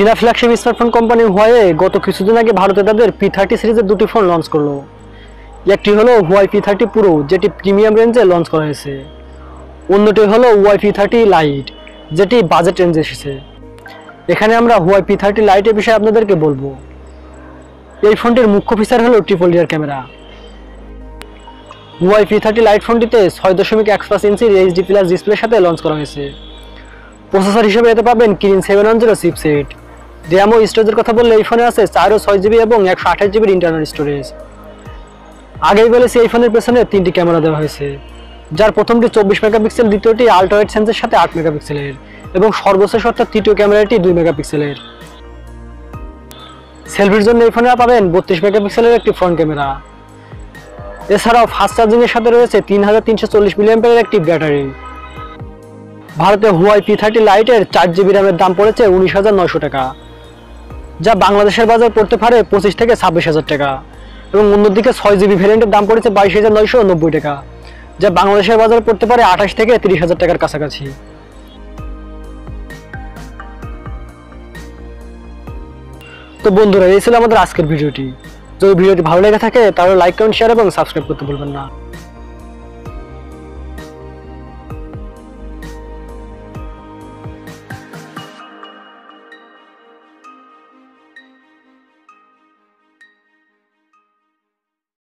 চীনা flagship smartphone company Huawei গত কিছুদিন আগে ভারতে তাদের P30 সিরিজের দুটি ফোন লঞ্চ করলো। একটি হলো Huawei P30 Pro, যেটি প্রিমিয়াম রেঞ্জে লঞ্চ করা হয়েছে। অন্যটি হলো Huawei P30 Lite, যেটি বাজেট রেঞ্জে এসেছে। এখানে আমরা Huawei P30 Lite এর বিষয়ে আপনাদেরকে বলবো। এই ফোনটির মুখ্য ফিচার হলো triple rear camera. Huawei P30 Lite ফোনটিতে 6.15 ইঞ্চির HD+ ডিসপ্লের সাথে লঞ্চ করা হয়েছে। প্রসেসর হিসেবে এতে পাবেন Kirin 710 চিপসেট। র্যাম ও স্টোরেজের কথা বললে এই ফোনে আছে 4 ও 6 জিবি এবং 128 জিবির ইন্টারনাল স্টোরেজ। আগেই বলেছি এই ফোনের পেছনে 3টি ক্যামেরা দেওয়া হয়েছে, যার প্রথমটি 24 মেগাপিক্সেল, দ্বিতীয়টি আল্ট্রা ওয়াইড সেন্সরের সাথে 8 মেগাপিক্সেলের এবং সর্বশেষ অর্থাৎ তৃতীয় ক্যামেরাটি 2 মেগাপিক্সেলের। সেলফির জন্য এই ফোনে পাবেন 32 মেগাপিক্সেলের একটি ফ্রন্ট ক্যামেরা। এছাড়াও ফাস্ট চার্জিং এর সাথে রয়েছে 3340 মিলিঅ্যাম্পিয়ারের একটি ব্যাটারি। ভারতে Huawei P30 Lite এর 4 জিবি র্যামের দাম পড়েছে 19,900 টাকা, যা বাংলাদেশের বাজার পড়তে পারে 25 থেকে 26,000 টাকা, এবং অন্যদিকে 6 জিবি ভ্যারিয়েন্টের দাম পড়েছে 22,990 টাকা, যা বাংলাদেশের বাজার পড়তে পারে 28 থেকে 30,000 টাকার কাছাকাছি। তো বন্ধুরা, এই ছিল আমাদের আজকের ভিডিওটি। যদি ভিডিওটি ভালো লেগে থাকে তাহলে লাইক, কমেন্ট, শেয়ার এবং সাবস্ক্রাইব করতে ভুলবেন না।